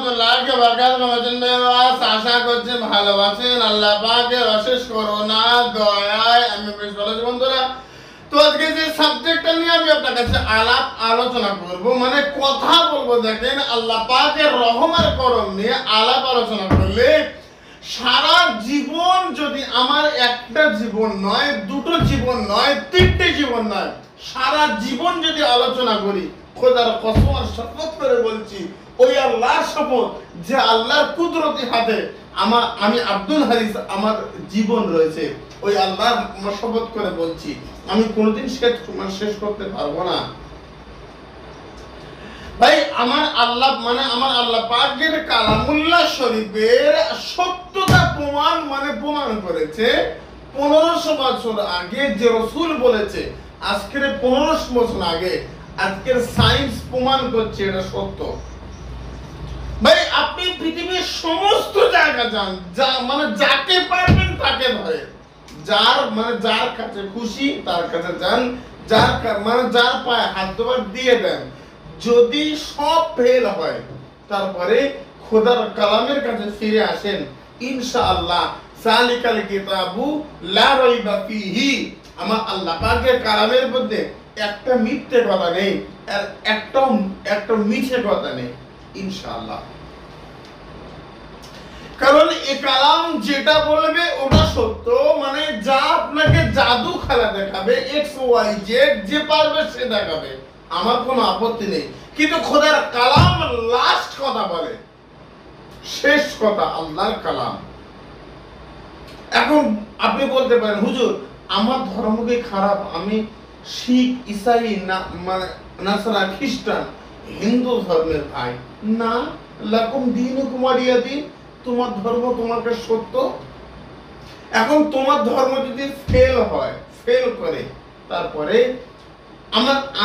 রহমতুল্লাহকে বরকাত মাছেন বেওয়াস আশা করছি ভালোবাসেন আল্লাহ পাকের অশেষ করুণা দয়ায় আমি বেশ ভালো আছি বন্ধুরা। তো আজকে যে সাবজেক্টটা নিয়ে আমি আপনার কাছে আলোচনা করব, মানে কথা বলবো, দেখেন আল্লাহ পাকের রহম আর করম নিয়ে আলোচনা করলে সারা জীবন, যদি আমার একটা জীবন নয়, দুটো জীবন নয়, তিনটে জীবন নয়, সারা জীবন যদি আলোচনা করি, খোদার কসম আর শপথ করে বলছি, ওই আল্লাহর শপথ যে আল্লাহর কুদরতি হাতে আমি আব্দুল হারিস আমার জীবন রয়েছে, ওই আল্লাহর শপথ করে বলছি আমি কোনোদিন শেষ করতে পারবো না। ভাই আমার আল্লাহ পাকের কালামুল্লাহ শরীফের সত্যতা প্রমাণ করেছে 1500 বছর আগে যে রাসূল বলেছে, আজকের 1500 বছর আগে আজকের সায়েন্স প্রমাণ করছে এটা সত্য। ভাই আপনি পৃথিবীর সমস্ত জায়গা যান, যাকে পারবেন তাকে ধরে, যার কাছে খুশি তার কাছে যান, যার পায়ে হাত দুবার দিয়ে দেন। যদি সব ফেল হয় তারপরে খোদার কালামের কাছে ফিরে আসেন, ইনশাআল্লাহ সালিকাল কিতাবু লা রাইবা ফিহি, আমার আল্লাহ পাকের কালামের মধ্যে একটা মিথ্যে কথা নেই আর একটা মিথ্যে কথা নেই ইনশাআল্লাহ। কারণ এই কালাম যেটা বলবে ওটা সত্য, মানে যা আপনাকে জাদু খেলা দেখাবে, এক্স ওয়াই জেড যে পারবে সে দেখাবে, আমার কোনো আপত্তি নেই, কিন্তু খোদার কালাম লাস্ট কথা বলে, শেষ কথা আল্লাহর কালাম। এখন আপনি বলতে পারেন হুজুর আমার ধর্ম কি খারাপ, আমি শিখ, ইসাই, নাসারা, খ্রিস্টান, হিন্দু ধর্মের ভাই। না, লাকুম দীনুকুম ওয়ালিয়া দীন, তোমার ধর্ম তোমাকে সত্য। এখন তোমার ধর্ম যদি ফেল করে তারপরে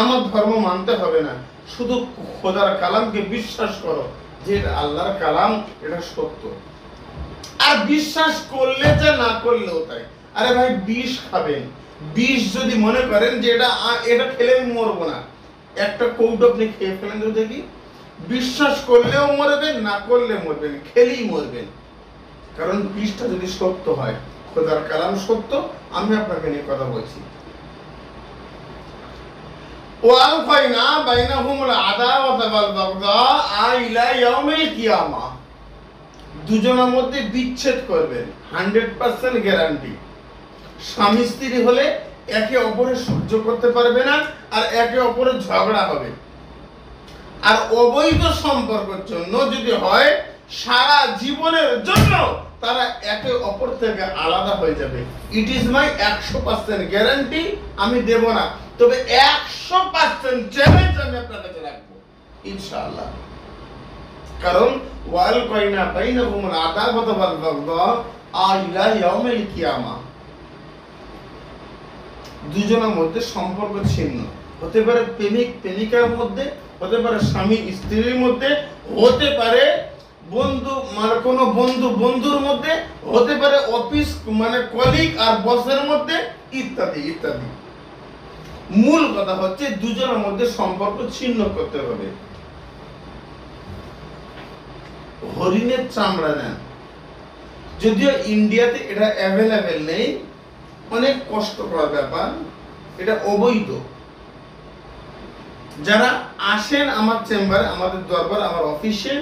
আমার ধর্ম মানতে হবে না, শুধু খোদার কালামকে বিশ্বাস করো যে এটা আল্লাহর কালাম, এটা সত্য। আর বিশ্বাস করলে যে না করলেও তাই। আরে ভাই বিষ খাবেন, বিষ যদি মনে করেন যে এটা খেলে আমি মরবো না, একটা কৌটো আপনি খেয়ে ফেলেন তো দেখি, বিশ্বাস করলেও মরবেন, না করলে মরবেন, খেলেই মরবেন। কারণ বিষটা যদি সত্য হয়, খোদার কালাম সত্য, আমি আপনাকে নিয়ে কথা বলছি। ওয়ালফাইনা বাইনাহুমুল আদাওয়াতা ওয়াল বাগদা ইলা ইয়াউমিল কিয়ামা, দুজনের মধ্যে বিচ্ছেদ করবেন, 100% গ্যারান্টি। স্বামী স্ত্রী হলে একে অপরের সহ্য করতে পারবে না, আর একে অপরের ঝগড়া হবে। আর অবৈধ সম্পর্কের জন্য যদি হয়, সারা জীবনের জন্য তারা একে অপর থেকে আলাদা হয়ে যাবে। ইট ইজ মাই 100% গ্যারান্টি, আমি দেব না, তবে 100% চ্যালেঞ্জ আমি আপনার কাছে রাখবো ইনশাআল্লাহ। কারণ ওয়াল কাইনা বাইনাহুমুল আদাওয়াতা ওয়াল বাগদা ইলা ইয়াউমিল কিয়ামা, দুজনের মধ্যে সম্পর্ক ছিন্ন হতে পারে, প্রেমিক প্রেমিকার মধ্যে হতে পারে, স্বামী স্ত্রীর মধ্যে হতে পারে, বন্ধুর মধ্যে হতে পারে, অফিস কলিগ আর বসের মধ্যে, ইত্যাদি ইত্যাদি। মূল কথা হচ্ছে দুজনের মধ্যে সম্পর্ক ছিন্ন করতে হবে। হরিণের চামড়া নেন, যদিও ইন্ডিয়াতে এটা অ্যাভেলেবেল নেই, অনেক কষ্টকর ব্যাপার, এটা অবৈধ। যারা আসেন আমার চেম্বারে, আমাদের দরবার, আমার অফিসে,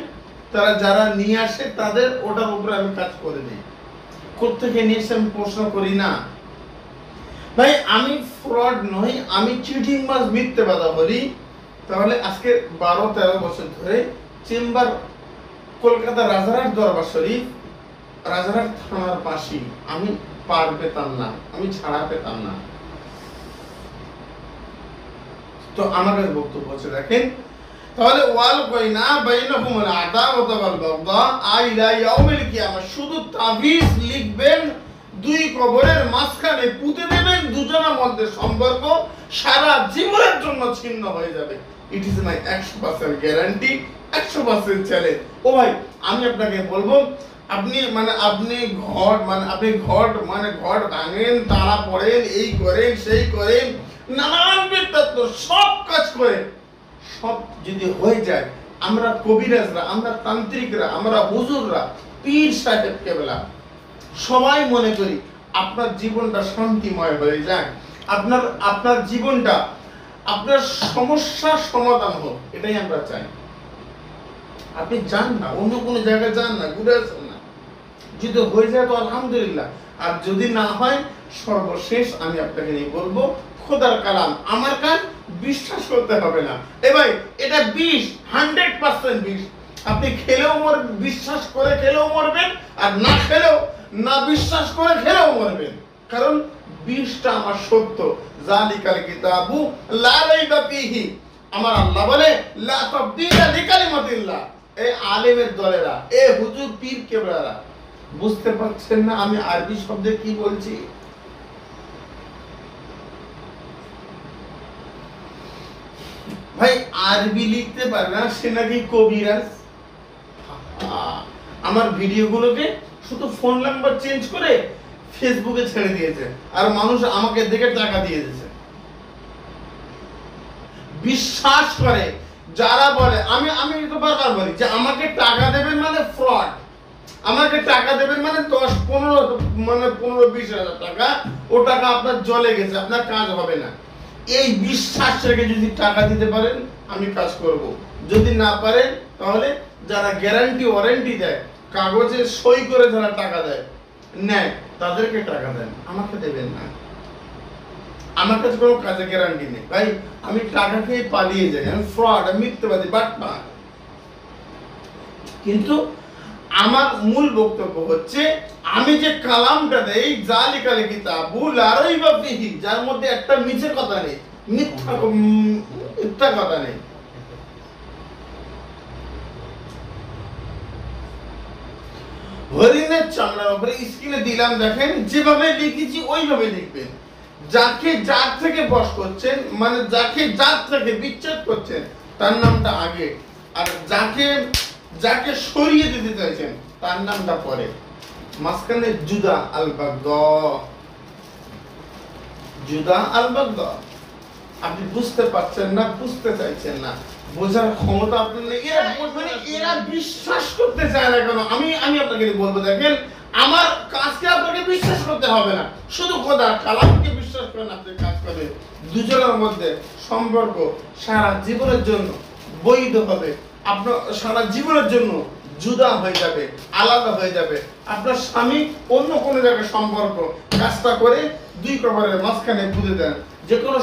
তারা যারা নিয়ে আসে তাদের ওটার উপরে আমি কাজ করে দিই। কোত্থেকে নিয়ে এসে আমি প্রশ্ন করি না ভাই, আমি ফ্রড নই, আমি চিটিং মাছ মিথ্যে কথা বলি। তাহলে আজকে 12-13 বছর ধরে চেম্বার কলকাতা রাজারহাট দরবার শরীফ, রাজারহাট থানার পাশে, আমি পার পেতাম না, আমি ছাড়া পেতাম না। তো আমাদের বক্তব্য হচ্ছে দেখেন, তাহলে ওয়াল কাইনা বাইনাহুমুল আদাওয়াতা ওয়াল বাগদা ইলা ইয়াউমিল কিয়ামা, শুধু তাবিজ লিখবেন, দুই কবরের মাঝখানে পুঁতে দেবেন, দুজনের মধ্যে সম্পর্ক সারা জীবনের জন্য ছিন্ন হয়ে যাবে। It is my 100% guarantee, 100% challenge. ও ভাই আমি আপনাকে বলবো, আপনি ঘট ভাঙেন, তারা পড়েন, এই করেন সেই করেন, নানান বিদ্যাত সব কাজ করে, সব যদি হয়ে যায় আমরা কবিরাজরা, আমরা তান্ত্রিকরা, আমরা হুজুররা, পীর সাহেব কেবলা সবাই মনে করি আপনার জীবনটা শান্তিময় হয়ে যায়, আপনার জীবনটা, আপনার সমস্যার সমাধান হোক, এটাই আমরা চাই। আপনি যান না, অন্য কোনো জায়গায় যান না, ঘুরে আসেন না। যদি হয়ে যায় তো আলহামদুলিল্লাহ, আর যদি না হয় সর্বশেষ আমি আপনাকে নিয়ে বলবো খোদার কালাম, আমার কাজ বিশ্বাস করতে হবে না। এ ভাই, এটা বিষ, 100% বিষ। আপনি খেলেও বিশ্বাস করে খেলেও মরবেন, আর না খেলেও, না বিশ্বাস করে খেলেও মরবেন, কারণ বিষটা আমার সত্য। জালিকাল কিতাবু লা রাইবা ফীহি, আমার আল্লাহ বলে লা তাবদীলা লিকালিমাতিল্লাহ। এই আলেমের দলেরা, এই হুজুর পীর কেবলারা বুঝতে পারছেন না আমি আরবি শব্দে কি বলছি? ভাই আরবি লিখতে পারে না সে নাকি কবিরাজ। আমার ভিডিওগুলোকে শুধু ফোন নাম্বার চেঞ্জ করে ফেসবুকে ছেড়ে দিয়েছে, আর মানুষ আমাকে দেখে টাকা দিয়ে দিয়েছে। বিশ্বাস করে যারা বলে, আমি তো বারবার বলি যে আমাকে টাকা দেবেন মানে ফ্রড, আমাকে টাকা দেবেন মানে 10-15-20 হাজার টাকা, ও টাকা আপনার জলে গেছে, আপনার কাজ হবে না। এই বিশ্বাস রেখে যদি টাকা দিতে পারেন আমি কাজ করব, যদি না পারেন তাহলে যারা গ্যারান্টি ওয়ারেন্টি দেয়, কাগজে সই করে যারা টাকা দেয় নেয়, তাদেরকে টাকা দেন, আমাকে দেবেন না। আমার কাছে কোনো কাজে গ্যারান্টি নেই ভাই, আমি টাকা খেয়ে পালিয়ে যাই, আমি ফ্রড, আমি মিথ্যাবাদী, বাটপার। কিন্তু আমার মূল বক্তব্য হচ্ছে আমি যে কালামটা দেই জালিকাল কিতাবু লা রাইবা ফীহি, যার মধ্যে একটা মিছে কথা নেই, মিথ্যা কথা নেই। হরিণের চামড়ার উপরে স্ক্রিনে দিলাম, দেখেন যেভাবে লিখেছি ওইভাবে লিখবেন। যাকে যার থেকে বশ করছেন, মানে যাকে যার থেকে বিচ্ছেদ করছেন তার নামটা আগে, আর যাকে সরিয়ে দিতে চাইছেন তার নামটা পরে। মাঝখানে জুদা আল বাগদা, জুদা আল বাগদা। আপনি বুঝতে পারছেন না, বুঝতে চাইছেন না, বোঝার ক্ষমতা আপনার নেই। এরা বিশ্বাস করতে চায় না কেন? আমি আপনাকে বলবো, দেখেন আমার কাজকে আপনাকে বিশ্বাস করতে হবে না, শুধু খোদা কালামকে বিশ্বাস করেন, আপনি কাজ করবেন। দুজনের মধ্যে সম্পর্ক সারা জীবনের জন্য বৈধ হবে, আপনার সারা জীবনের জন্য জুদা হয়ে যাবে, আলাদা হয়ে যাবে। আপনার স্বামী অন্য কোনো জায়গায় সম্পর্ক, কাজটা করে 2 কবরের মাঝখানে পুঁতে দেন, যে কোনো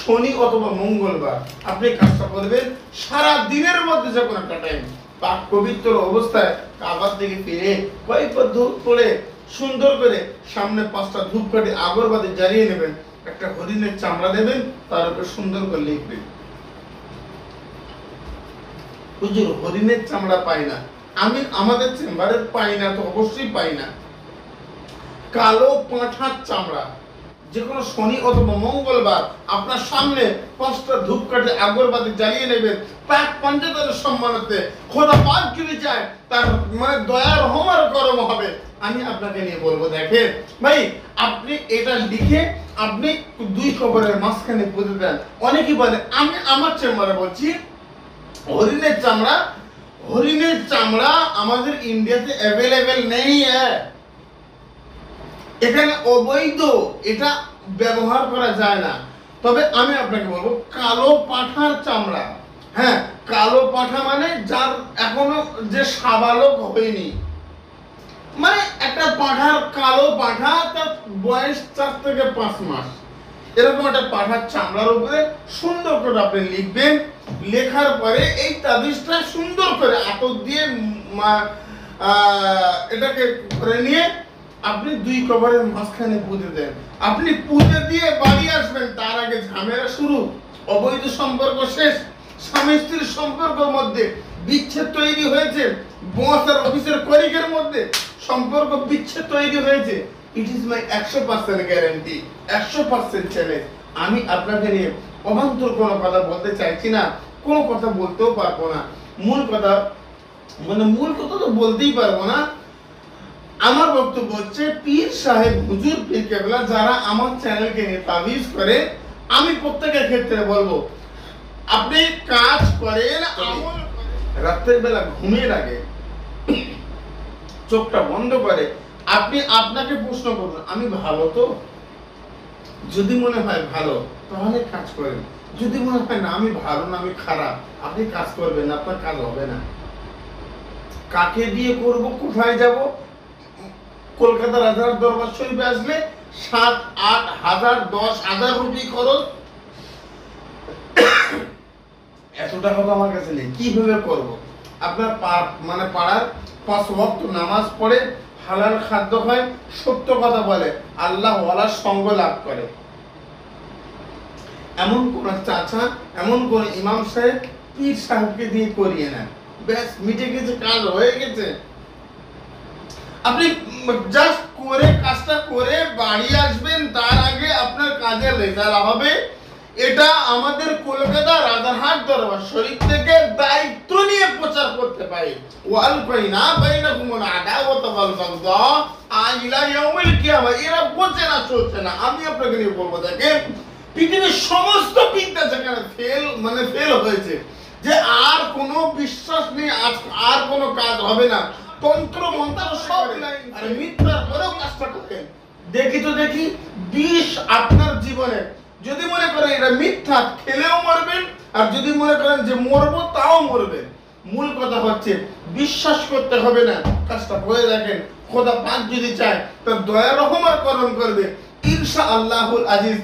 শনি অথবা মঙ্গলবার আপনি কাজটা করবেন। সারা দিনের মধ্যে যখন একটা টাইম পাক পবিত্র অবস্থায় কাবার দিকে ফিরে কয়েকবার ধূপ পড়ে সুন্দর করে সামনে 5টা ধূপকাঠি আগরবাতি জ্বালিয়ে নেবেন, একটা হরিণের চামড়া দেবেন, তার উপর সুন্দর করে লিখবেন হুজুর হরিণের চামড়া পাই না, আমি আমাদের চেম্বারে পাই না, তো অবশ্যই পাই না। কালো পাঁঠার চামড়া, যে কোনো শনি অথবা মঙ্গলবার আপনার সামনে 5টা ধূপকাঠি আগরবাতি জ্বালিয়ে নেবেন, পাক পঞ্চতনের সম্মানতে খোদা পাক যদি চায় তার মানে দয়া রহমার করম হবে। আমি আপনাকে নিয়ে বলবো, দেখেন ভাই আপনি এটা লিখে আপনি 2 কবরের মাঝখানে পুঁতে দেন। অনেকেই বলে, আমি আমার চেম্বারে বলছি হরিণের চামড়া, হরিণের চামড়া আমাদের ইন্ডিয়াতে অ্যাভেলেবেল নেই, এখানে অবৈধ, এটা ব্যবহার করা যায় না। তবে আমি আপনাকে বলবো কালো পাঁঠার চামড়া, হ্যাঁ কালো পাঁঠা মানে যার এখনো যে সাবালক হয়নি, মানে একটা পাঁঠার, কালো পাঁঠা, তার বয়স 4 থেকে 5 মাস, এরকম একটা পাঁঠার চামড়ার উপরে সুন্দর করে আপনি লিখবেন। লেখার পরে এই তাবিজটা সুন্দর করে আতর দিয়ে এটাকে করে নিয়ে আপনি 2 কবরের মাঝখানে পুঁতে দেন। আপনি পুঁতে দিয়ে বাড়ি আসবেন, তার আগে ঝামেলা শুরু, অবৈধ সম্পর্ক শেষ, স্বামী স্ত্রীর সম্পর্কের মধ্যে বিচ্ছেদ তৈরি হয়েছে, বস আর অফিসের কলিগের মধ্যে সম্পর্ক বিচ্ছেদ তৈরি হয়েছে। ইট ইজ মাই 100% গ্যারান্টি, 100% চ্যালেঞ্জ। আমি আপনাকে নিয়ে অবান্তর কোনো কথা বলতে চাইছি না, কোনো কথা বলতেও পারবো না। মূল কথা তো বলতেই পারবো না। আমার বক্তব্য হচ্ছে পীর সাহেব হুজুর পীর কেবলা যারা আমার চ্যানেলকে নিয়ে তাবিজ করে, আমি প্রত্যেকের ক্ষেত্রে বলবো আপনি কাজ করেন, আমল রাত্রের বেলা ঘুমের আগে চোখটা বন্ধ করে আপনি আপনাকে প্রশ্ন করুন, আমি ভালো তো? যদি মনে হয় ভালো তাহলে কাজ করেন, যদি মনে হয় না আমি ভালো না আমি খারাপ, আপনি কাজ করবেন না, আপনার কাজ হবে না। কাকে দিয়ে করব, কোথায় যাব? কলকাতা রাজার দরবার শরীফে আসলে 7-8 হাজার 10,000 রুপি খরচ, এত টাকা তো আমার কাছে নেই, কিভাবে করব? আপনার মানে পাড়ার 5 ওয়াক্ত নামাজ পড়ে, হালাল খাদ্য খায়, সত্য কথা বলে, আল্লাহ ওয়ালার সঙ্গ লাভ করে, এমন কোন চাচা, এমন কোন ইমাম সাহেব, পীর সাহেবকে দিয়ে করিয়ে নেন, ব্যাস মিটে গেছে, কাজ হয়ে গেছে। আপনি জাস্ট করে কাজটা করে বাড়ি আসবেন, তার আগে আপনার কাজের রেজাল্ট হবে। এটা আমাদের কলকাতা রাজারহাট দরবার শরীফ থেকে দায়িত্ব নিয়ে প্রচার করতে পারি। ওয়াল বাইনা বাইনাকুমুল আদাওয়াত ওয়াল বাগদা ইলা ইয়াউমিল কিয়ামা। এরা বোঝে না, চলছে না। আমি আপনাকে নিয়ে বলবো, দেখেন পৃথিবীর সমস্ত বিদ্যা যেখানে ফেল হয়েছে, যে আর কোনো বিশ্বাস নেই, আর কোনো কাজ হবে না, তন্ত্র মন্ত্র সব নাই, আর মিথ্যার পরেও কাজটা করেন। দেখি বিষ আপনার জীবনে, যদি মনে করেন এটা মিথ্যা, খেলেও মরবেন, আর যদি মনে করেন যে মরবো তাও মরবেন। মূল কথা হচ্ছে বিশ্বাস করতে হবে না, কাজটা করে দেখেন। খোদা পাক যদি চায় তার দয়া রহমত করণ করবে ইনশাআল্লাহুল আজিজ।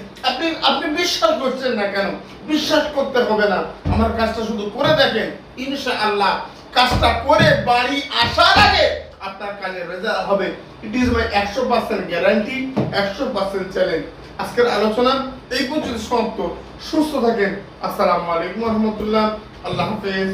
আপনি বিশ্বাস করছেন না কেন? বিশ্বাস করতে হবে না, আমার কাজটা শুধু করে দেখেন, ইনশাআল্লাহ কাজটা করে বাড়ি আসার আগে আপনার কাজের রেজাল্ট হবে। ইট ইজ মাই 100% গ্যারান্টি, 100% চ্যালেঞ্জ। আজকের আলোচনা এই পর্যন্ত সমাপ্ত। সুস্থ থাকেন। আসসালামু আলাইকুম ওয়া রাহমাতুল্লাহ। আল্লাহ হাফেজ।